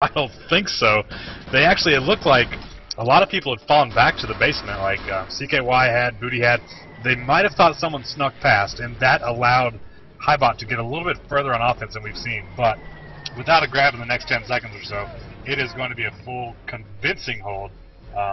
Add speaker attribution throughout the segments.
Speaker 1: I don't think so. They actually, it looked like a lot of people had fallen back to the basement, like CKY had, Booty had. They might have thought someone snuck past, and that allowed HighBot to get a little bit further on offense than we've seen. But without a grab in the next 10 seconds or so, it is going to be a full convincing hold.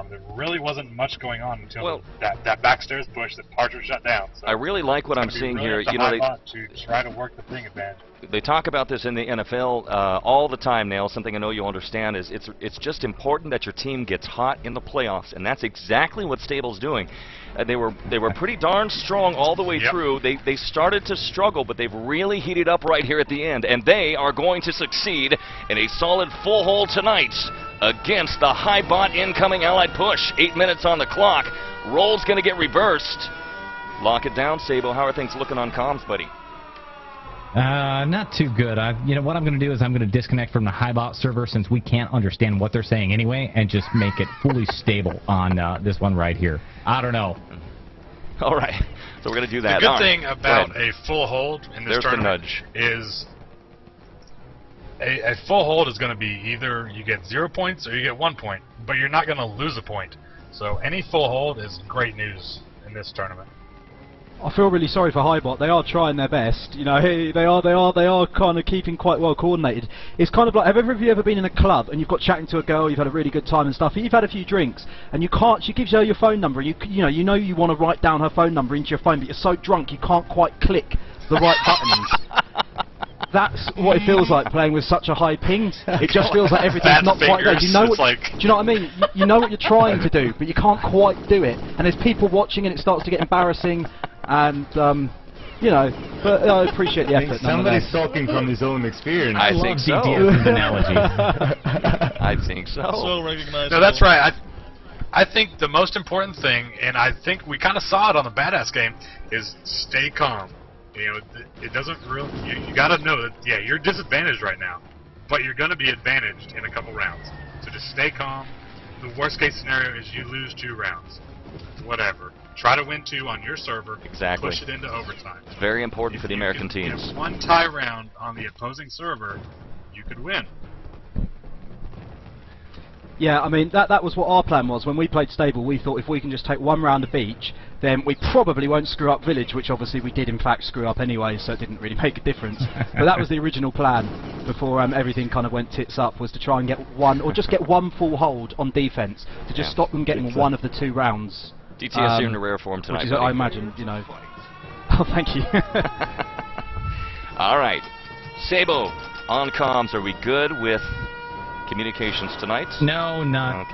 Speaker 1: There really wasn't much going on until that backstairs push that Parcher shut down. So
Speaker 2: I really like what I'm seeing here. You know,
Speaker 1: to try to work the ping advantage.
Speaker 2: They talk about this in the NFL all the time, Nail. Something I know you'll understand is it's just important that your team gets hot in the playoffs, and that's exactly what Stable's doing. They were pretty darn strong all the way through. They started to struggle, but they've really heated up right here at the end, and they are going to succeed in a solid full hold tonight against the HighBot incoming Allied push. 8 minutes on the clock. Roll's going to get reversed. Lock it down, Sable. How are things looking on comms, buddy?
Speaker 3: Not too good. You know what I'm going to do is I'm going to disconnect from the HighBot server since we can't understand what they're saying anyway, and just make it fully stable on this one right here. I don't know.
Speaker 2: All right, so we're going to do that.
Speaker 1: The good thing about a full hold in this tournament is a full hold is going to be either you get 0 points or you get 1 point, but you're not going to lose a point. So any full hold is great news in this tournament.
Speaker 4: I feel really sorry for HighBot. They are trying their best. You know, they are kind of keeping quite well coordinated. It's kind of like, have you ever been in a club and you've got chatting to a girl, you've had a really good time and stuff, you've had a few drinks, and you can't, she gives you your phone number, and you know you want to write down her phone number into your phone, but you're so drunk you can't quite click the right buttons. That's what it feels like playing with such a high ping. It just feels like everything's not quite there. You know what, do you know what I mean? You know what you're trying to do, but you can't quite do it. And there's people watching, and it starts to get embarrassing. And you know, but I appreciate the effort.
Speaker 5: Somebody's talking from his own experience.
Speaker 2: I think so.
Speaker 3: Analogy.
Speaker 2: I think so.
Speaker 6: So recognizable.
Speaker 1: No, that's right. I think the most important thing, and I think we kind of saw it on the Badass game, is stay calm. You know, it doesn't really. You got to know that you're disadvantaged right now, but you're going to be advantaged in a couple rounds. So just stay calm. The worst case scenario is you lose 2 rounds. Whatever. Try to win 2 on your server.
Speaker 2: Exactly.
Speaker 1: Push it into overtime.
Speaker 2: It's very important for the American teams.
Speaker 1: If you get 1 tie round on the opposing server, you could win.
Speaker 4: Yeah, I mean, that was what our plan was. When we played Stable, we thought if we can just take 1 round of each, then we probably won't screw up Village, which obviously we did in fact screw up anyway, so it didn't really make a difference. But that was the original plan before everything kind of went tits up, was to try and get 1, or just get 1 full hold on defense, to just stop them getting 1 of the 2 rounds.
Speaker 2: DTS, you're in a rare form tonight.
Speaker 4: Which is, I imagine, you know. Oh, thank you.
Speaker 2: All right. Sabo, on comms, are we good with communications tonight?
Speaker 3: No, not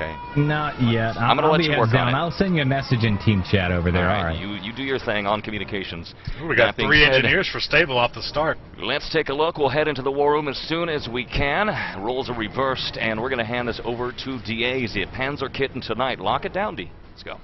Speaker 3: yet.
Speaker 2: I'm going to let you work on it.
Speaker 3: I'll send you a message in team chat over there. All right.
Speaker 2: You do your thing on communications.
Speaker 1: We got 3 engineers for Stable off the start.
Speaker 2: Let's take a look. We'll head into the war room as soon as we can. Roles are reversed, and we're going to hand this over to DA's. The Panzer Kitten tonight. Lock it down, D. Let's go.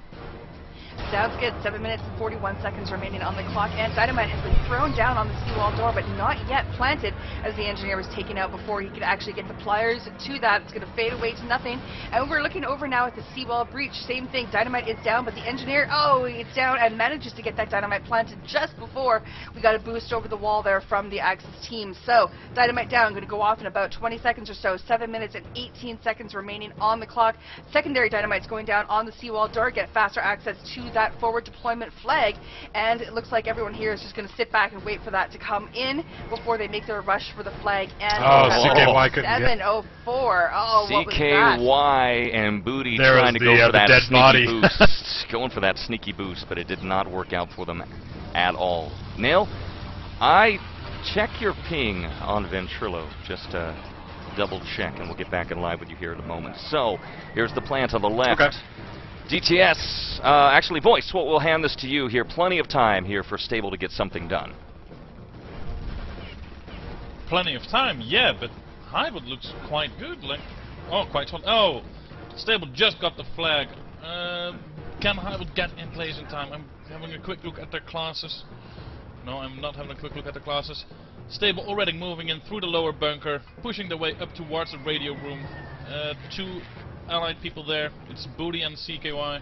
Speaker 7: Sounds good. 7 minutes and 41 seconds remaining on the clock, and Dynamite has been thrown down on the seawall door, but not yet planted, as the engineer was taken out before he could actually get the pliers to that. It's going to fade away to nothing, and we're looking over now at the seawall breach. Same thing. Dynamite is down, but the engineer, it's down, and manages to get that Dynamite planted just before we got a boost over the wall there from the Axis team. So Dynamite down, going to go off in about 20 seconds or so. 7 minutes and 18 seconds remaining on the clock. Secondary Dynamite's going down on the seawall door, get faster access to that forward deployment flag, and it looks like everyone here is just going to sit back and wait for that to come in before they make their rush for the flag. And
Speaker 1: CKY couldn't get
Speaker 7: 7:04. Oh, what was that?
Speaker 2: CKY and Booty trying to go for that sneaky boost. Going for that sneaky boost, but it did not work out for them at all. Neil, I check your ping on Ventrilo, just to double check, and we'll get back in live with you here in a moment. So, here's the plant on the left.
Speaker 1: Okay.
Speaker 2: DTS, actually, Voice, we'll hand this to you here. Plenty of time here for Stable to get something done.
Speaker 6: Plenty of time, yeah, but HighBot looks quite good. Like, quite solid. Oh, Stable just got the flag. Can HighBot get in place in time? I'm having a quick look at their classes. No, I'm not having a quick look at the classes. Stable already moving in through the lower bunker, pushing their way up towards the radio room. 2 Allied people there. It's Booty and CKY.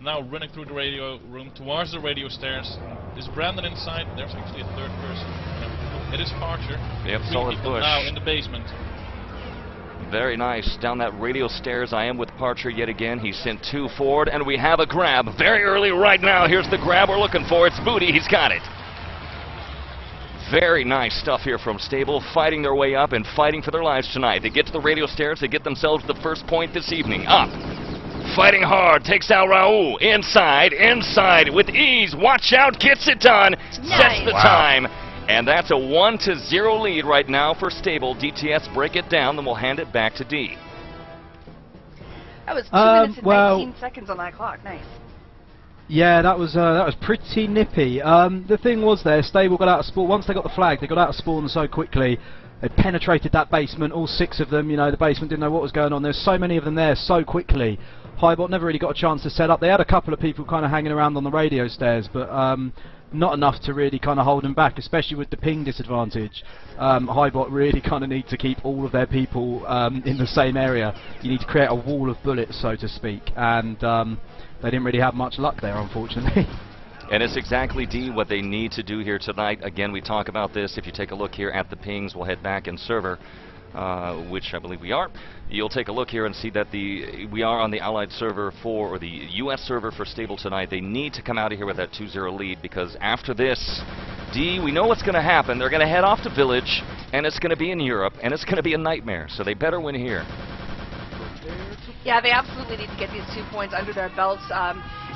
Speaker 6: Now running through the radio room towards the radio stairs. Is Brandon inside? There's actually a 3rd person. No. It is Parcher.
Speaker 2: Yep,
Speaker 6: 3
Speaker 2: solid
Speaker 6: people
Speaker 2: push.
Speaker 6: now in the basement.
Speaker 2: Very nice. Down that radio stairs, I am with Parcher yet again. He's sent 2 forward, and we have a grab very early right now. Here's the grab we're looking for. It's Booty. He's got it. Very nice stuff here from Stable, fighting their way up and fighting for their lives tonight. They get to the radio stairs. They get themselves the first point this evening. Up. Fighting hard. Takes out Raul. Inside with ease. Watch out. Gets it done.
Speaker 7: Nice.
Speaker 2: Sets the time. And that's a 1-0 lead right now for Stable. DTS break it down, then we'll hand it back to D.
Speaker 7: That was 2 minutes and
Speaker 4: well,
Speaker 7: 19 seconds on that clock. Nice.
Speaker 4: Yeah, that was pretty nippy. The thing was there, Stable got out of spawn. Once they got the flag, they got out of spawn so quickly. They penetrated that basement, all 6 of them. You know, the basement didn't know what was going on. There's so many of them there so quickly. HighBot never really got a chance to set up. They had a couple of people kind of hanging around on the radio stairs, but not enough to really kind of hold them back, especially with the ping disadvantage. HighBot really kind of need to keep all of their people in the same area. You need to create a wall of bullets, so to speak, and they didn't really have much luck there, unfortunately.
Speaker 2: And it's exactly, D, what they need to do here tonight. Again, we talk about this. If you take a look here at the pings, we'll head back in server, which I believe we are. You'll take a look here and see that we are on the Allied server or the U.S. server for Stable tonight. They need to come out of here with that 2-0 lead, because after this, D, we know what's going to happen. They're going to head off to Village, and it's going to be in Europe, and it's going to be a nightmare. So they better win here.
Speaker 7: Yeah, they absolutely need to get these 2 points under their belts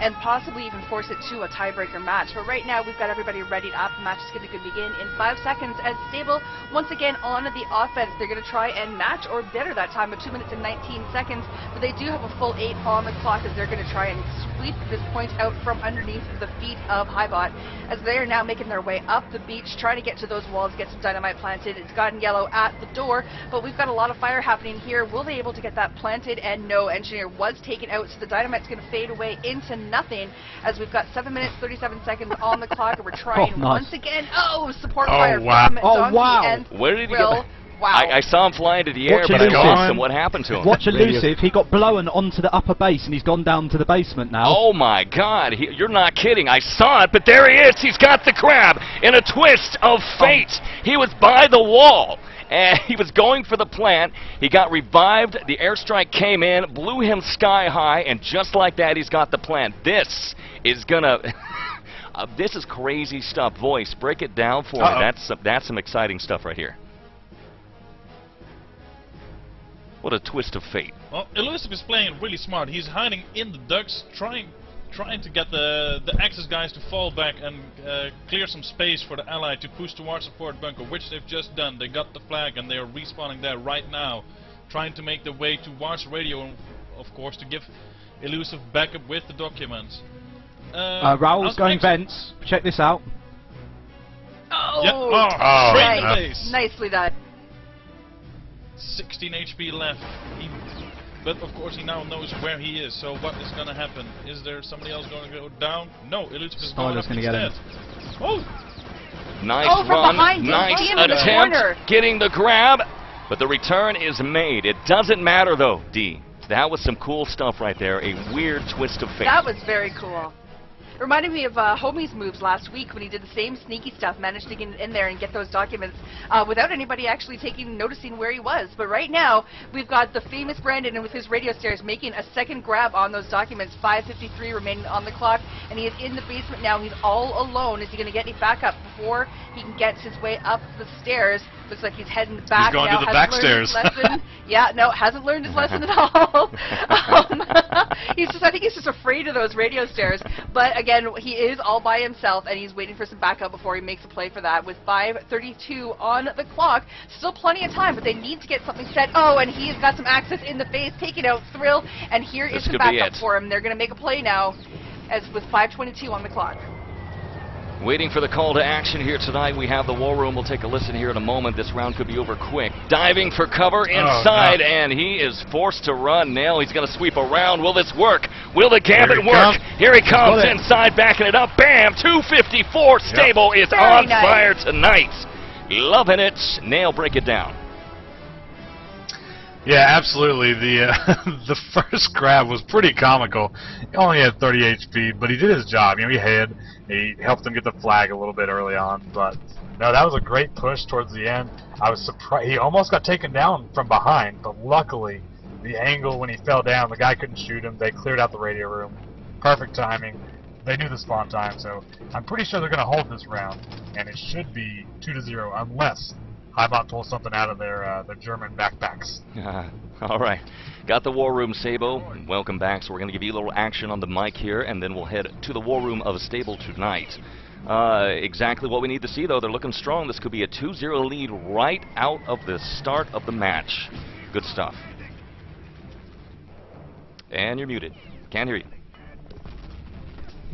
Speaker 7: and possibly even force it to a tiebreaker match. But right now, we've got everybody readied up. The match is going to begin in 5 seconds as Stable, once again, on the offense. They're going to try and match or better that time of 2 minutes and 19 seconds. But they do have a full 8 on the clock as they're going to try and sweep this point out from underneath the feet of HighBot as they are now making their way up the beach, trying to get to those walls, get some dynamite planted. It's gotten yellow at the door, but we've got a lot of fire happening here. Will they be able to get that planted? And no, Engineer was taken out, so the dynamite's going to fade away into nothing as we've got 7 minutes 37 seconds on the clock, and we're trying once again. Oh, support fire from Donkey and
Speaker 2: Where did he
Speaker 7: Thrill.
Speaker 2: get?
Speaker 7: Wow.
Speaker 2: I saw him fly into the air, but I missed him. What happened to him?
Speaker 4: Watch Elusive. He got blown onto the upper base, and he's gone down to the basement now.
Speaker 2: Oh my God! You're not kidding. I saw it, but there he is. He's got the grab in a twist of fate. He was by the wall, and he was going for the plant. He got revived. The airstrike came in, blew him sky high, and just like that, he's got the plant. This is gonna. This is crazy stuff. Voice, break it down for me. That's some exciting stuff right here. What a twist of fate.
Speaker 6: Well, Elusive is playing really smart. He's hiding in the ducts, trying to get the Axis guys to fall back and clear some space for the ally to push towards support bunker, which they've just done. They got the flag and they are respawning there right now, trying to make their way towards radio, and of course to give Elusive backup with the documents.
Speaker 4: Raul's going vents. Check this out.
Speaker 7: Oh,
Speaker 6: yeah.
Speaker 7: Nice. Nicely done.
Speaker 6: 16 HP left, but of course he now knows where he is, so what is going to happen? Is there somebody else going to go down? No, Elusive is going up instead. Oh!
Speaker 2: Nice
Speaker 7: run,
Speaker 2: nice attempt, getting the grab, but the return is made. It doesn't matter though, D. That was some cool stuff right there, a weird twist of fate.
Speaker 7: That was very cool. Reminded me of Homie's moves last week when he did the same sneaky stuff, managed to get in there and get those documents without anybody actually noticing where he was. But right now, we've got the famous Brandon and with his radio stairs making a second grab on those documents. 5:53 remaining on the clock, and he is in the basement now. He's all alone. Is he going to get any backup before he can get his way up the stairs? Looks like he's heading back.
Speaker 1: He's going
Speaker 7: now.
Speaker 1: to the back stairs.
Speaker 7: Yeah, no, hasn't learned his lesson at all. I think he's just afraid of those radio stairs. But again, he is all by himself, and he's waiting for some backup before he makes a play for that. With 5:32 on the clock, still plenty of time, but they need to get something set. Oh, and he's got some access in the face, taking out Thrill, and here is the backup for him. They're going to make a play now, as with 5:22 on the clock.
Speaker 2: Waiting for the call to action here tonight. We have the War Room. We'll take a listen here in a moment. This round could be over quick. Diving for cover inside, and he is forced to run. Nail, he's going to sweep around. Will this work? Will the gambit work? Here he comes inside, backing it up. Bam! 254. Stable is on fire tonight. Loving it. Nail, break it down.
Speaker 1: Yeah, absolutely. The the first grab was pretty comical. He only had 30 HP, but he did his job. You know, he helped them get the flag a little bit early on, but no, that was a great push towards the end. I was surprised. He almost got taken down from behind, but luckily, the angle when he fell down, the guy couldn't shoot him. They cleared out the radio room. Perfect timing. They knew the spawn time, so I'm pretty sure they're going to hold this round, and it should be 2-0 unless HighBot pulls something out of their German backpacks.
Speaker 2: All right. Got the War Room, Sabo. Welcome back. So we're going to give you a little action on the mic here, and then we'll head to the War Room of Stable tonight. Exactly what we need to see, though. They're looking strong. This could be a 2-0 lead right out of the start of the match. Good stuff. And you're muted. Can't hear you.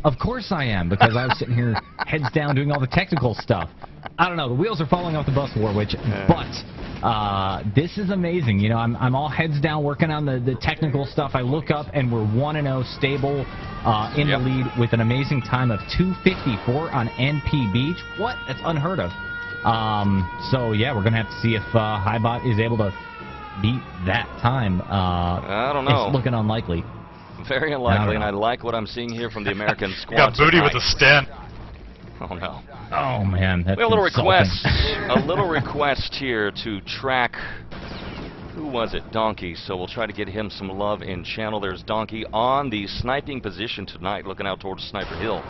Speaker 3: Of course I am, because I was sitting here heads down doing all the technical stuff. I don't know, the wheels are falling off the bus, Warwitch, but this is amazing. You know, I'm all heads down working on the technical stuff. I look up and we're 1-0 Stable in the lead with an amazing time of 2:54 on NP Beach. What? That's unheard of. So yeah, we're gonna have to see if HighBot is able to beat that time.
Speaker 2: I don't know.
Speaker 3: It's looking unlikely.
Speaker 2: Very unlikely, and I like what I'm seeing here from the American squad.
Speaker 1: Got Booty with a stem.
Speaker 2: Oh no.
Speaker 3: Oh man, that's
Speaker 2: we have a little
Speaker 3: insulting.
Speaker 2: request, a little request here to track. Who was it? Donkey. So we'll try to get him some love in channel. There's Donkey on the sniping position tonight, looking out towards Sniper Hill.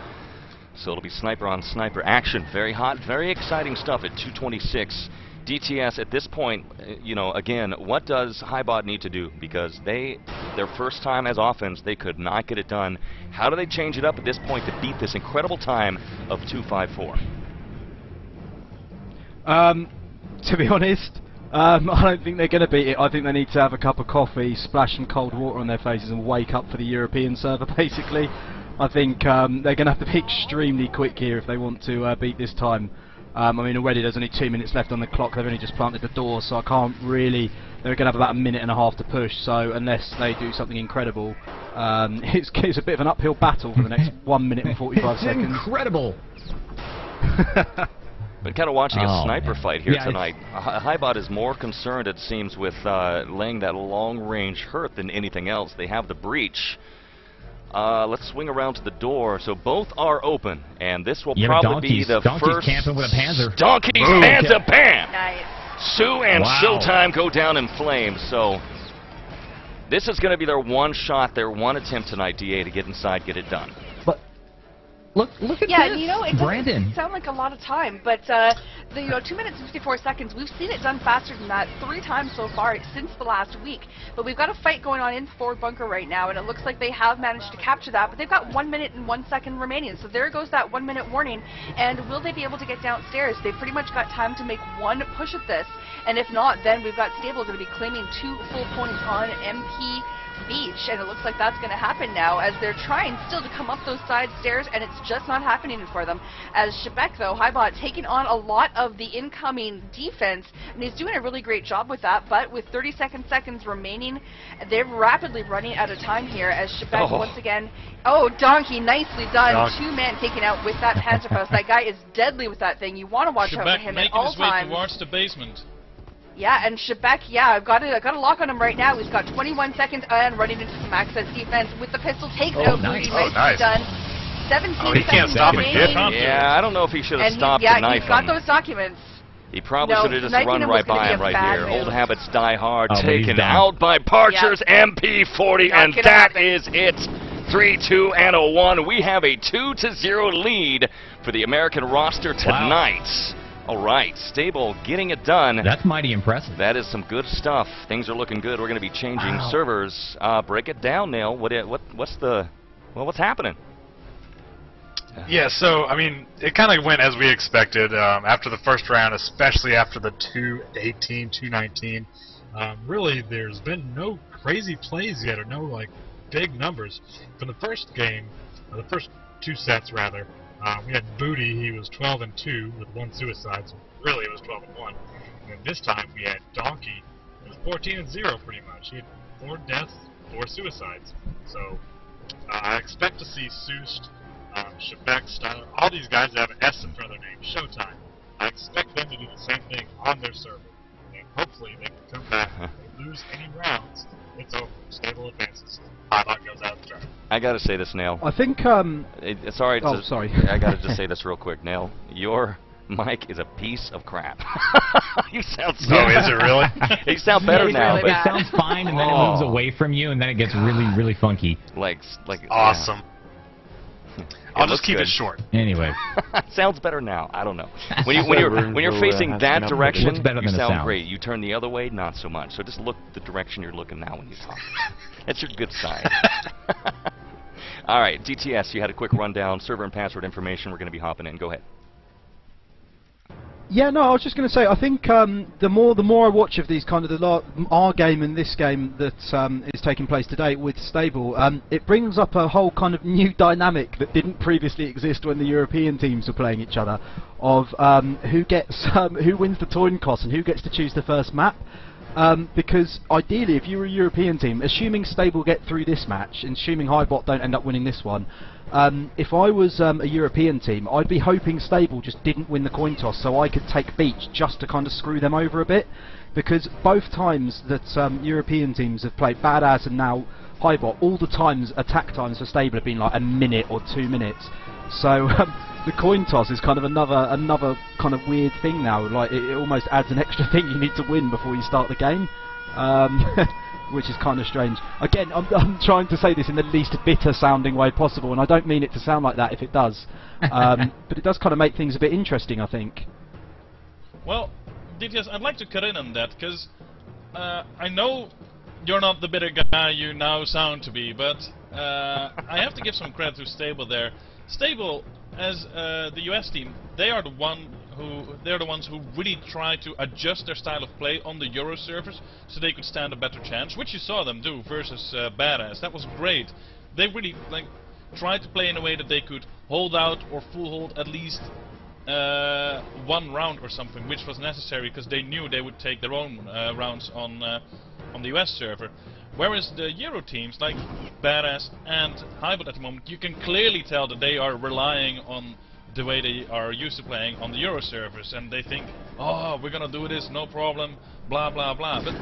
Speaker 2: So it'll be sniper on sniper action. Very hot, very exciting stuff at 2:26. DTS at this point, you know, again, what does HighBot need to do? Because their first time as offense, they could not get it done. How do they change it up at this point to beat this incredible time of 2:54?
Speaker 4: To be honest, I don't think they're going to beat it. I think they need to have a cup of coffee, splash some cold water on their faces and wake up for the European server, basically. I think they're going to have to be extremely quick here if they want to beat this time. I mean, already there's only 2 minutes left on the clock. They've only just planted the door, so I can't really... They're going to have about 1.5 minutes to push, so unless they do something incredible, it's a bit of an uphill battle for the next 1 minute and 45 seconds.
Speaker 3: Incredible!
Speaker 2: Been kind of watching a sniper
Speaker 3: man.
Speaker 2: fight here tonight. HighBot is more concerned, it seems, with laying that long-range hurt than anything else. They have the breach. Let's swing around to the door. So both are open, and this will probably be the first.
Speaker 3: Camping with a Panzer.
Speaker 2: Donkey's Panzer Bam!
Speaker 7: Nice.
Speaker 2: Sue and Showtime go down in flames. So this is going to be their one shot, their one attempt tonight, DA, to get inside, get it done.
Speaker 3: But look at this.
Speaker 7: Yeah, you know, it
Speaker 3: Brandon.
Speaker 7: doesn't sound like a lot of time, but the 2 minutes and 54 seconds, we've seen it done faster than that 3 times so far since the last week. But we've got a fight going on in the forward bunker right now, and it looks like they have managed to capture that, but they've got 1 minute and 1 second remaining. So there goes that 1 minute warning, and will they be able to get downstairs? They've pretty much got time to make one push at this, and if not, then we've got Stable going to be claiming 2 full points on MP Beach, and it looks like that's going to happen now as they're trying still to come up those side stairs, and it's just not happening for them. As Shebek, though, HighBot taking on a lot of the incoming defense, and he's doing a really great job with that, but with 32 seconds remaining, they're rapidly running out of time here as Shebek once again... Oh, Donkey, nicely done. 2 men taken out with that Panzerfaust. That guy is deadly with that thing. You want to watch out for him at all times.
Speaker 6: Making his way towards the basement.
Speaker 7: Yeah, and Shebek, I've got a lock on him right now. He's got 21 seconds and running into some access defense with the pistol. Takes out Booty. Nicely done. 17 seconds
Speaker 1: he can't stop
Speaker 7: remaining.
Speaker 2: Yeah, I don't know if he should have stopped the knife.
Speaker 7: He's got those documents.
Speaker 2: He probably should have just run right by him right here.
Speaker 7: Move.
Speaker 2: Old habits die hard. Taken out by Parcher's MP40, and that is it. 3-2 and a 1. We have a 2-0 lead for the American roster tonight. All right, Stable getting it done.
Speaker 3: That's mighty impressive.
Speaker 2: That is some good stuff. Things are looking good. We're going to be changing servers. Break it down, Nail. What's happening?
Speaker 1: Yeah, so I mean, it kind of went as we expected after the first round, especially after the 2-18, 2-19. Really, there's been no crazy plays yet, or no like big numbers. For the first game, or the first 2 sets rather. We had Booty, he was 12-2 with 1 suicide, so really it was 12-1. And then this time we had Donkey, it was 14-0 pretty much. He had 4 deaths, 4 suicides. So I expect to see Soust, Shebek, Steiner, all these guys that have an S in front of their name, Showtime. I expect them to do the same thing on their server. And hopefully they can come back lose any rounds, it's over. Stable advances. HighBot goes out of the tournament.
Speaker 2: I gotta say this, Nail.
Speaker 4: I think.
Speaker 2: Sorry.
Speaker 4: Oh, sorry.
Speaker 2: I gotta just say this real quick, Nail. Your mic is a piece of crap. You sound so.
Speaker 1: Oh, is it really?
Speaker 2: You sound better
Speaker 7: Really
Speaker 2: now.
Speaker 7: bad.
Speaker 3: It sounds fine, and then it moves away from you, and then it gets really, really funky.
Speaker 2: Like
Speaker 1: Awesome.
Speaker 2: Yeah.
Speaker 1: I'll
Speaker 2: It
Speaker 1: just
Speaker 2: looks
Speaker 1: keep
Speaker 2: good.
Speaker 1: it short.
Speaker 3: Anyway,
Speaker 2: Sounds better now. I don't know. When you're facing that direction,
Speaker 3: Looks better
Speaker 2: you
Speaker 3: than it
Speaker 2: sound
Speaker 3: sounds.
Speaker 2: great. You turn the other way, not so much. So just look the direction you're looking now when you talk. That's your good sign. All right, DTS, you had a quick rundown. Server and password information. We're going to be hopping in. Go ahead.
Speaker 4: Yeah, no, I was just going to say, I think the more I watch of these kind of our game and this game that is taking place today with Stable, it brings up a whole kind of new dynamic that didn't previously exist when the European teams were playing each other, of who wins the coin toss and who gets to choose the first map. Because ideally, if you were a European team, assuming Stable get through this match, and assuming HighBot don't end up winning this one, if I was a European team, I'd be hoping Stable just didn't win the coin toss so I could take Beach just to kind of screw them over a bit. Because both times that European teams have played Badass and now HighBot, all the times, attack times for Stable have been like a minute or 2 minutes. So the coin toss is kind of another kind of weird thing now. Like it almost adds an extra thing you need to win before you start the game. Which is kind of strange. Again, I'm trying to say this in the least bitter sounding way possible, and I don't mean it to sound like that if it does. But it does kind of make things a bit interesting, I think.
Speaker 6: Well, DTS, I'd like to cut in on that, because I know you're not the bitter guy you now sound to be, but I have to give some credit to Stable there. Stable, as the US team, they are the ones who really try to adjust their style of play on the Euro servers so they could stand a better chance, which you saw them do versus Badass. That was great. They really tried to play in a way that they could hold out or full hold at least 1 round or something, which was necessary because they knew they would take their own rounds on the US server. Whereas the Euro teams, like Badass and HighBot at the moment, you can clearly tell that they are relying on the way they are used to playing on the Euro servers, and they think, oh, we're gonna do this, no problem, blah blah blah. But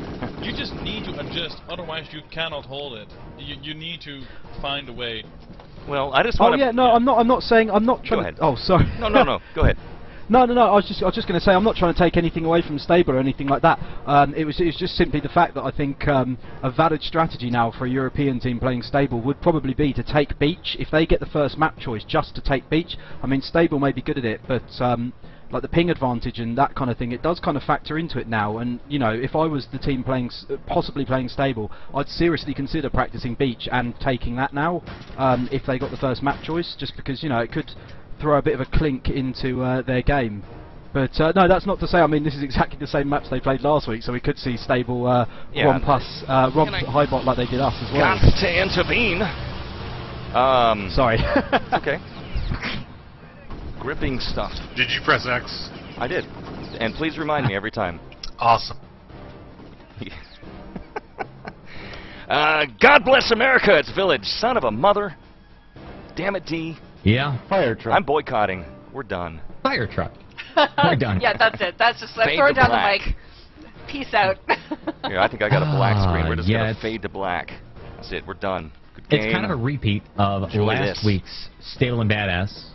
Speaker 6: you just need to adjust, otherwise you cannot hold it. You need to find a way.
Speaker 2: Well, I just want to...
Speaker 4: Oh yeah, no, I'm not saying, I'm not trying
Speaker 2: Go ahead.
Speaker 4: to... Oh, sorry.
Speaker 2: No, go ahead.
Speaker 4: No, I was just going to say I'm not trying to take anything away from Stable or anything like that. It was just simply the fact that I think a valid strategy now for a European team playing Stable would probably be to take Beach if they get the first map choice, just to take Beach. I mean, Stable may be good at it, but like the ping advantage and that kind of thing, it does kind of factor into it now. And you know, if I was the team possibly playing Stable, I'd seriously consider practicing Beach and taking that now if they got the first map choice, just because you know it could throw a bit of a clink into their game. But no, that's not to say, I mean, this is exactly the same maps they played last week, so we could see Stable romp HighBot like they did us as well.
Speaker 2: Got to intervene.
Speaker 4: Sorry.
Speaker 2: Okay. Gripping stuff.
Speaker 1: Did you press X?
Speaker 2: I did. And please remind me every time.
Speaker 1: Awesome.
Speaker 2: God bless America, it's Village. Son of a mother. Damn it, D.
Speaker 3: Yeah.
Speaker 5: Fire truck.
Speaker 2: I'm boycotting. We're done.
Speaker 3: Fire truck. We're done.
Speaker 7: Yeah, that's it. That's just
Speaker 2: Fade
Speaker 7: throw
Speaker 2: to
Speaker 7: down
Speaker 2: black.
Speaker 7: the mic. Peace out.
Speaker 2: Here, I think I got a black screen. We're just
Speaker 3: yeah,
Speaker 2: going to
Speaker 3: it's-
Speaker 2: fade to black. That's it. We're done. Good game.
Speaker 3: It's kind of a repeat of
Speaker 2: Enjoy
Speaker 3: last
Speaker 2: this.
Speaker 3: week's Stable and Badass.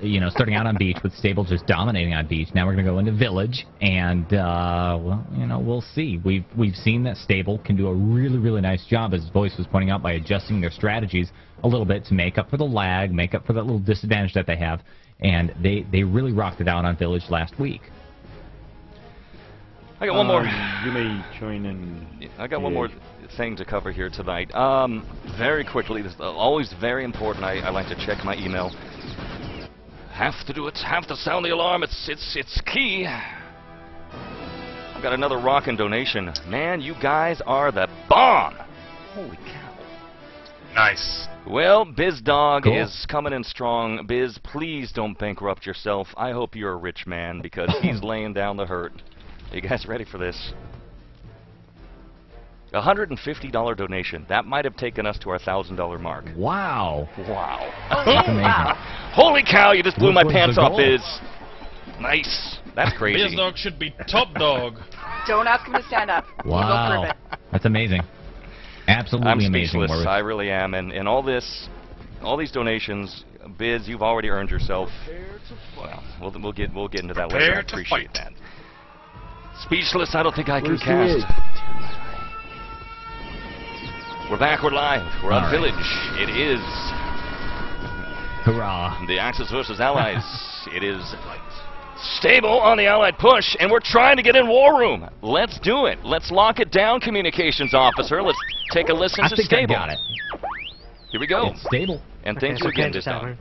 Speaker 3: You know, starting out on Beach with Stable just dominating on Beach. Now we're going to go into Village, and well, you know, we'll see. We've seen that Stable can do a really, really nice job, as Voice was pointing out, by adjusting their strategies a little bit to make up for the lag, make up for that little disadvantage that they have, and they really rocked it out on Village last week.
Speaker 2: I got one more.
Speaker 5: You may join in.
Speaker 2: I got one more thing to cover here tonight. Very quickly, this is always very important. I like to check my email. Have to do it. Have to sound the alarm. It's key. I've got another rockin' donation. Man, you guys are the bomb. Holy cow.
Speaker 1: Nice.
Speaker 2: Well, BizDog
Speaker 3: Cool.
Speaker 2: is coming in strong. Biz, please don't bankrupt yourself. I hope you're a rich man, because he's laying down the hurt. Are you guys ready for this? $150 donation. That might have taken us to our $1,000 mark.
Speaker 3: Wow.
Speaker 2: Wow.
Speaker 3: That's amazing.
Speaker 7: Wow.
Speaker 2: Holy cow, you just blew
Speaker 3: What
Speaker 2: my
Speaker 3: was
Speaker 2: pants
Speaker 3: the
Speaker 2: off,
Speaker 3: goal?
Speaker 2: Biz. Nice. That's crazy.
Speaker 6: BizDog should be top dog.
Speaker 7: Don't ask him to stand up. He will
Speaker 3: Wow.
Speaker 7: prove it.
Speaker 3: That's amazing. Absolutely
Speaker 2: I'm
Speaker 3: amazing.
Speaker 2: speechless.
Speaker 3: Warwick.
Speaker 2: I really am. And all these donations, bids, you've already earned yourself. Well, we'll get into that later. I appreciate that. Speechless. I don't think I can cast. We're back. We're live. We're on Village. It is
Speaker 3: Hurrah.
Speaker 2: the Axis versus Allies. It is Stable on the Allied push, and we're trying to get in War Room. Let's do it. Let's lock it down, communications officer. Let's take a listen
Speaker 3: I
Speaker 2: to
Speaker 3: think
Speaker 2: Stable.
Speaker 3: I got it.
Speaker 2: Here we go.
Speaker 3: It's Stable.
Speaker 2: And thank you again, this time.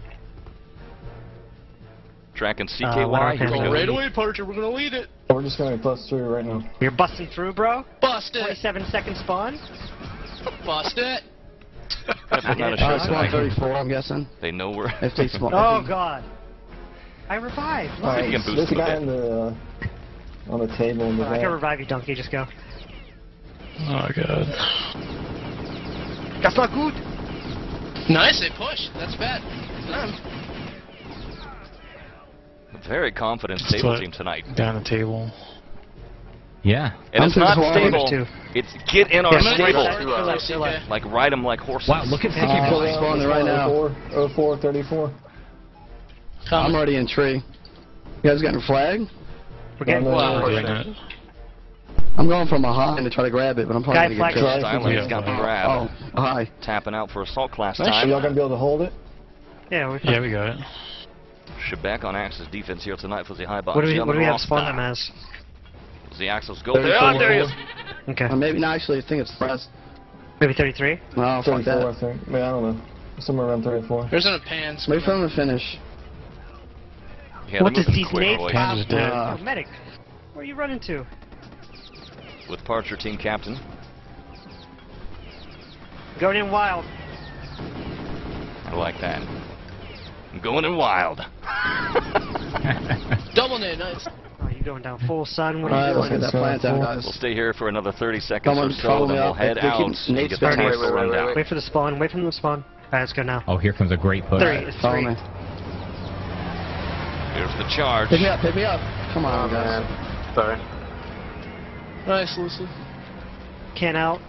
Speaker 2: Track and CKY. Here we go.
Speaker 8: Right away, Parcher. We're gonna lead it.
Speaker 9: We're just gonna bust through right now.
Speaker 10: You're busting through, bro?
Speaker 8: Bust it.
Speaker 10: 27-second spawn?
Speaker 8: Bust it.
Speaker 9: Spawn 34, I'm guessing.
Speaker 2: They know we're.
Speaker 9: If they spawn.
Speaker 10: Oh, God. I revived.
Speaker 9: All right,
Speaker 2: You can boost
Speaker 9: there's a
Speaker 2: them a
Speaker 9: guy
Speaker 2: bit.
Speaker 9: in the on the table in the
Speaker 10: I can
Speaker 9: back.
Speaker 10: revive you, Donkey. Just go.
Speaker 6: Oh, God.
Speaker 10: That's not good.
Speaker 8: Nice. They push. That's bad.
Speaker 2: Very confident Stable team tonight.
Speaker 6: Down the table.
Speaker 3: Yeah.
Speaker 2: And it's not Stable.
Speaker 10: Too.
Speaker 2: It's get in our
Speaker 10: Yeah,
Speaker 2: stable.
Speaker 10: left.
Speaker 2: Like ride them like horses.
Speaker 3: Wow, look at CKY.
Speaker 9: Spawning right now. 04, 34. I'm already in tree. You guys getting flag?
Speaker 10: We're getting
Speaker 9: I'm going from behind to try to grab it, but I'm probably
Speaker 10: Guy
Speaker 9: gonna
Speaker 10: flag.
Speaker 9: get killed.
Speaker 2: Styline's got the grab.
Speaker 9: Oh, hi.
Speaker 2: Tapping out for assault class
Speaker 9: Are
Speaker 2: time.
Speaker 9: y'all gonna be able to hold it?
Speaker 10: Yeah,
Speaker 6: We got it.
Speaker 2: Shebek on Axis defense here tonight for the HighBot.
Speaker 10: What do we have spawn them as?
Speaker 2: The Axis go there. Oh, there he is.
Speaker 10: Okay.
Speaker 9: Maybe not actually. I think it's less.
Speaker 10: Maybe 33?
Speaker 9: No, fuck
Speaker 7: 34,
Speaker 9: that.
Speaker 7: I think. I don't know. Somewhere around 34.
Speaker 8: There's an pans.
Speaker 9: Wait for him to finish.
Speaker 2: Yeah,
Speaker 10: What
Speaker 2: they're
Speaker 10: does
Speaker 2: moving
Speaker 10: these
Speaker 2: quick,
Speaker 10: nades
Speaker 2: boys.
Speaker 6: Pans is dead.
Speaker 10: Oh, medic. Where are you running to?
Speaker 2: With Parcher, team captain.
Speaker 10: Going in wild.
Speaker 2: I like that. I'm going in wild.
Speaker 8: Double nade. Nice.
Speaker 10: Oh, you going down full sun? What are
Speaker 9: Alright,
Speaker 10: you
Speaker 9: let's
Speaker 10: doing?
Speaker 9: get that plant down,
Speaker 2: We'll
Speaker 9: guys.
Speaker 2: stay here for another 30 seconds
Speaker 9: Someone
Speaker 2: or so,
Speaker 9: follow
Speaker 2: then
Speaker 9: me
Speaker 2: we'll
Speaker 9: up.
Speaker 2: head
Speaker 9: If they
Speaker 2: out
Speaker 9: keep
Speaker 2: and
Speaker 9: Nate's
Speaker 2: get the
Speaker 9: starting.
Speaker 2: tactical rundown.
Speaker 10: Wait for the spawn. Wait for them to spawn. Alright, let's go now.
Speaker 3: Oh, here comes a great push.
Speaker 10: 3. It's
Speaker 9: Follow
Speaker 10: 3.
Speaker 9: me.
Speaker 2: Here's the charge.
Speaker 9: Pick me up, pick me up. Come on, guys.
Speaker 7: Sorry.
Speaker 8: Nice, Lucy.
Speaker 10: Can out.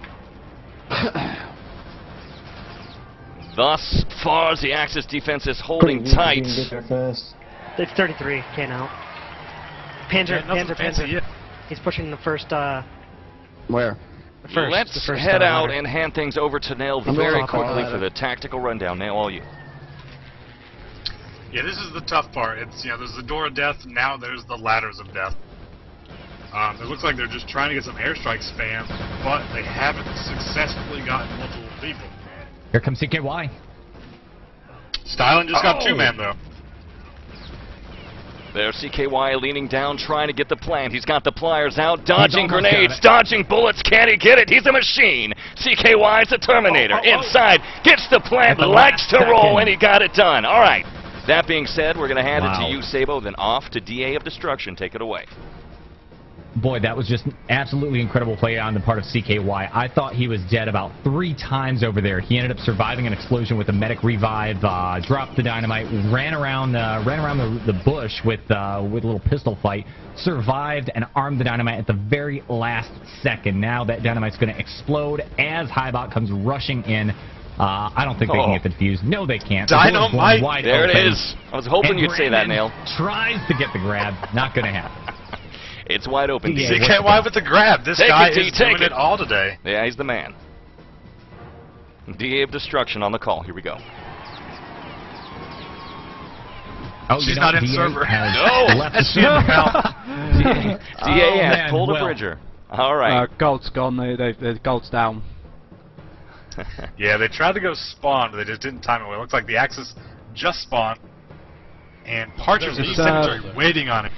Speaker 2: Thus far, the Axis defense is holding tight.
Speaker 7: Get there fast.
Speaker 10: It's 33. Can out. Panzer, Panzer. He's pushing the first,
Speaker 9: Where?
Speaker 10: the first.
Speaker 2: Let's
Speaker 10: the first
Speaker 2: head out
Speaker 10: ladder.
Speaker 2: and hand things over to Nail
Speaker 9: I'm
Speaker 2: very
Speaker 9: going off
Speaker 2: quickly
Speaker 9: ladder.
Speaker 2: for the tactical rundown. Nail, all you.
Speaker 1: Yeah, this is the tough part. It's, you know, there's the door of death, now there's the ladders of death. It looks like they're just trying to get some airstrike spam, but they haven't successfully gotten multiple people.
Speaker 3: Here comes CKY.
Speaker 1: Stylen just got 2-man, though.
Speaker 2: There's CKY leaning down, trying to get the plant. He's got the pliers out, dodging
Speaker 3: almost got
Speaker 2: grenades,
Speaker 3: it.
Speaker 2: dodging bullets. Can he get it? He's a machine. CKY's a Terminator. Inside, gets the plant,
Speaker 3: At the
Speaker 2: likes
Speaker 3: last
Speaker 2: to roll,
Speaker 3: second.
Speaker 2: and he got it done. All right. That being said, we're going to hand it
Speaker 3: Wow.
Speaker 2: to you, Sabo, then off to DA of Destruction. Take it away.
Speaker 3: Boy, that was just an absolutely incredible play on the part of CKY. I thought he was dead about 3 times over there. He ended up surviving an explosion with a medic revive, dropped the dynamite, ran around the bush with a little pistol fight, survived and armed the dynamite at the very last second. Now that dynamite's going to explode as HighBot comes rushing in. I don't think they can get the defuse. No, they can't. The door's blown
Speaker 1: Dynamite!
Speaker 3: wide
Speaker 2: There
Speaker 3: open.
Speaker 2: it is. I was hoping
Speaker 3: And
Speaker 2: you'd say that,
Speaker 3: Brandon
Speaker 2: Nail.
Speaker 3: tries to get the grab. Not going to happen.
Speaker 2: It's wide open.
Speaker 3: Yeah,
Speaker 2: DA.
Speaker 1: CKY with the grab. This
Speaker 2: Take
Speaker 1: guy
Speaker 2: it, D,
Speaker 1: is
Speaker 2: take
Speaker 1: doing
Speaker 2: it.
Speaker 1: it all today.
Speaker 2: Yeah, he's the man. DA of Destruction on the call. Here we go.
Speaker 3: Oh,
Speaker 1: She's not in
Speaker 3: DA
Speaker 1: server.
Speaker 3: has
Speaker 2: No!
Speaker 3: left the
Speaker 1: That's in the
Speaker 3: server.
Speaker 1: mouth.
Speaker 2: DA has
Speaker 3: man,
Speaker 2: pulled a
Speaker 3: well.
Speaker 2: bridger. All right.
Speaker 4: Gold's gone. The gold's down.
Speaker 1: Yeah, they tried to go spawn, but they just didn't time it well. It looks like the Axis just spawned, and Parcher's in the
Speaker 4: It's,
Speaker 1: cemetery waiting on it.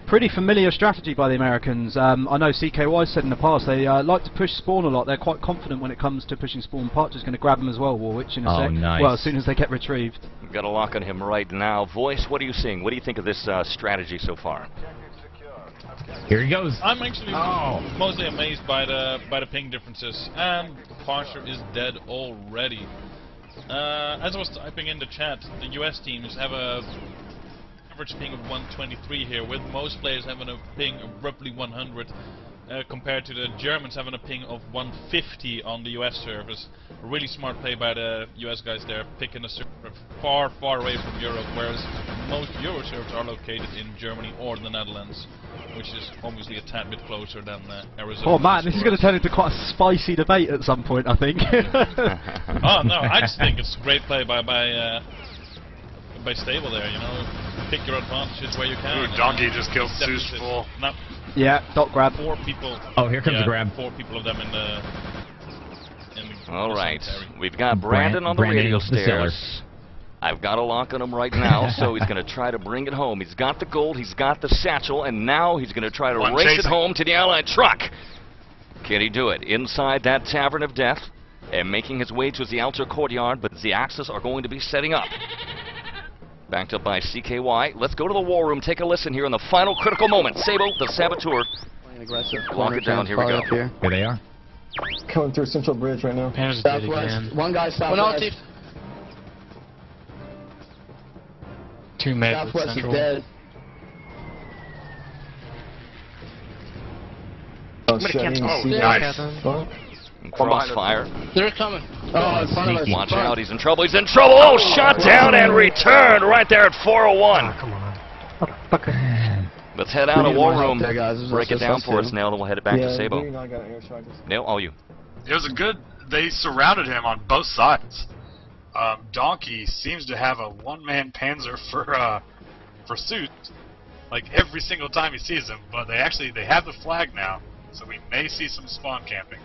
Speaker 4: Pretty familiar strategy by the Americans. I know CKY said in the past they like to push spawn a lot. They're quite confident when it comes to pushing spawn. Parcher's going to grab them as well, Warwick, in a sec.
Speaker 3: nice.
Speaker 4: Well, as soon as they get retrieved.
Speaker 2: We've got a lock on him right now. Voice, what are you seeing? What do you think of this strategy so far?
Speaker 3: Here he goes.
Speaker 6: I'm actually mostly amazed by the ping differences, and Parcher is dead already. As I was typing in the chat, the US teams have a average ping of 123 here, with most players having a ping of roughly 100, compared to the Germans having a ping of 150 on the US servers. A really smart play by the US guys there, picking a server far, far away from Europe, whereas most Euro servers are located in Germany or the Netherlands, which is obviously a tad bit closer than Arizona.
Speaker 4: Oh man, this is going to turn into quite a spicy debate at some point, I think.
Speaker 6: Oh no, I just think it's a great play by Stable there. You know, pick your advantages where you can.
Speaker 1: Ooh, Donkey just killed Zeus full.
Speaker 6: No.
Speaker 4: Yeah, dot grab.
Speaker 6: 4 people.
Speaker 3: Oh, here comes the grab.
Speaker 6: 4 people of them in the.
Speaker 2: All right, we've got Brandon on the radio stairs. I've got a lock on him right now, so he's going to try to bring it home. He's got the gold, he's got the satchel, and now he's going to try to race it home to the Allied truck. Can he do it? Inside that Tavern of Death, and making his way to the outer courtyard, but the Axis are going to be setting up. Backed up by CKY. Let's go to the war room, take a listen here in the final critical moment. Sable, the Saboteur. Lock it down, here we go.
Speaker 3: Here they are.
Speaker 9: Coming through Central Bridge right now. Southwest. One guy southwest.
Speaker 8: Two mid with
Speaker 9: Southwest is
Speaker 8: Central.
Speaker 9: dead. Oh shit, I didn't even see that. Fuck.
Speaker 2: Crossfire.
Speaker 8: They're coming.
Speaker 9: Oh, in front of us.
Speaker 2: Watch out, he's in trouble, he's in trouble! Oh, shot down and returned right there at 401.
Speaker 10: Oh, come on. Motherfucker.
Speaker 2: Let's head out of war room.
Speaker 9: There, guys.
Speaker 2: Break it down for us, Nail, and we'll head it back to Sabo.
Speaker 9: I got an airstrike.
Speaker 2: Nail, all you.
Speaker 1: It was a good. They surrounded him on both sides. Donkey seems to have a one-man panzer for Suit, like every single time he sees him. But they have the flag now, so we may see some spawn camping.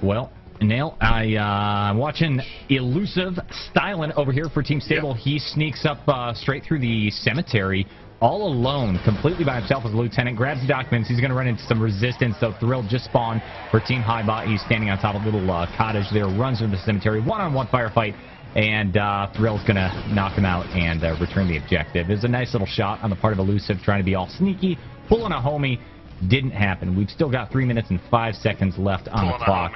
Speaker 3: Well, Nail, I'm watching Elusive Styling over here for Team Stable.
Speaker 1: Yep.
Speaker 3: He sneaks up straight through the cemetery, all alone, completely by himself as a lieutenant, grabs the documents. He's going to run into some resistance, so Thrill just spawned for Team HighBot. He's standing on top of a little cottage there, runs into the cemetery, one-on-one firefight, and Thrill's going to knock him out and return the objective. It was a nice little shot on the part of Elusive, trying to be all sneaky, pulling a homie. Didn't happen. We've still got 3 minutes and 5 seconds left on the clock.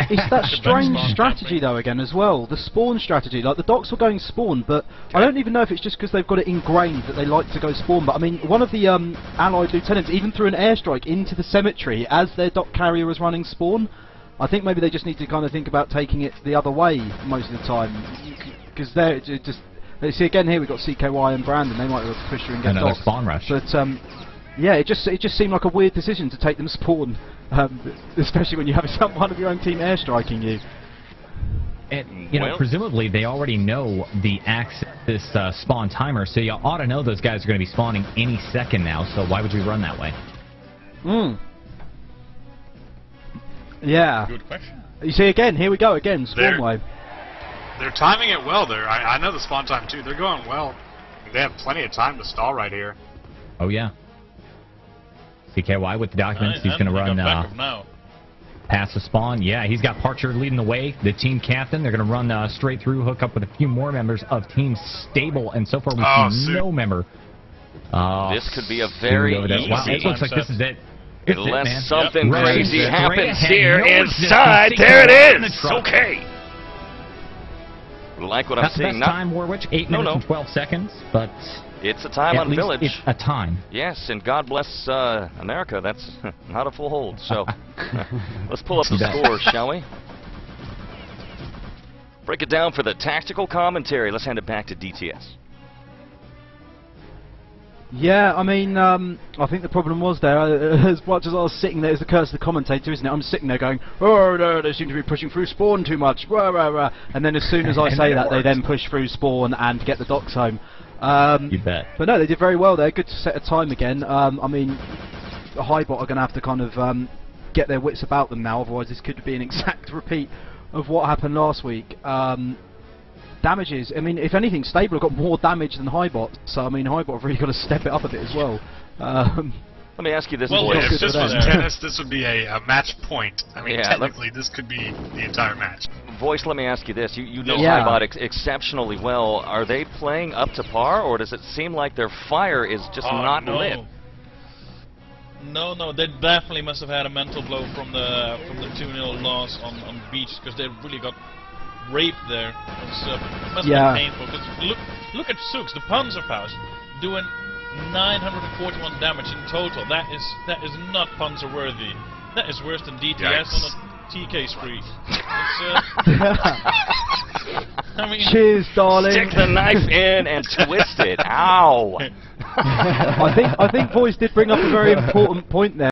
Speaker 4: It's that strange strategy though again as well, the spawn strategy. Like the Docs were going spawn, but I don't even know if it's just because they've got it ingrained that they like to go spawn. But I mean, one of the Allied lieutenants even threw an airstrike into the cemetery as their Doc carrier was running spawn. I think maybe they just need to kind of think about taking it the other way most of the time, because they're just. See again here we've got CKY and Brandon. They might be able to push through and get
Speaker 3: another
Speaker 4: Docs.
Speaker 3: spawn rush.
Speaker 4: But yeah, it just seemed like a weird decision to take them spawn, especially when you have one of your own team airstriking you.
Speaker 3: And, you know, presumably they already know the Axis spawn timer, so you ought to know those guys are going to be spawning any second now, so why would you run that way?
Speaker 4: Yeah.
Speaker 6: Good question.
Speaker 4: You see, again, here we go again, spawn wave.
Speaker 1: They're timing it well there. I know the spawn time too. They're going well. They have plenty of time to stall right here.
Speaker 3: Oh, yeah. CKY with the documents. He's going to run past the spawn. Yeah, he's got Parcher leading the way, the team captain. They're going to run straight through, hook up with a few more members of Team Stable, and so far we've seen no member.
Speaker 2: This could be a very easy.
Speaker 3: Wow, it looks like this is it.
Speaker 2: Unless something crazy happens here inside. There it is! Okay. Like what I'm seeing.
Speaker 3: Not the best time, Warwitch. 8 minutes and 12 seconds, but...
Speaker 2: It's a time on Village.
Speaker 3: It's a time.
Speaker 2: Yes, and God bless America. That's not a full hold. So let's pull up the scores, shall we? Break it down for the tactical commentary. Let's hand it back to DTS.
Speaker 4: Yeah, I mean, I think the problem was there, as much as I was sitting there, it's the curse of the commentator, isn't it? I'm sitting there going, oh no, they seem to be pushing through spawn too much, rah, rah, rah. And then as soon as I say that, they then push through spawn and get the Docs home.
Speaker 3: You bet.
Speaker 4: But no, they did very well there. Good to set a time again. I mean, the HighBot are going to have to kind of get their wits about them now, otherwise this could be an exact repeat of what happened last week. Damages, I mean, if anything, Stable have got more damage than HighBot, so I mean, HighBot have really got to step it up a bit as well.
Speaker 2: Let me ask you this.
Speaker 1: Well, if this was tennis, this would be a match point. I mean, technically, this could be the entire match.
Speaker 2: Voice, let me ask you this. You know HighBot exceptionally well. Are they playing up to par, or does it seem like their fire is just not lit?
Speaker 6: No, they definitely must have had a mental blow from the 2-0 loss on Beach, because they really got raped there. It must
Speaker 4: Yeah.
Speaker 6: have been painful. Because look at Sooks, the Panzerfaust, doing 941 damage in total. That is not Panzer worthy. That is worse than DTS
Speaker 1: Yikes.
Speaker 6: on a TK spree. I mean,
Speaker 4: Cheers, darling.
Speaker 2: Stick the knife in and twist it. Ow.
Speaker 4: I think Voice did bring up a very important point there.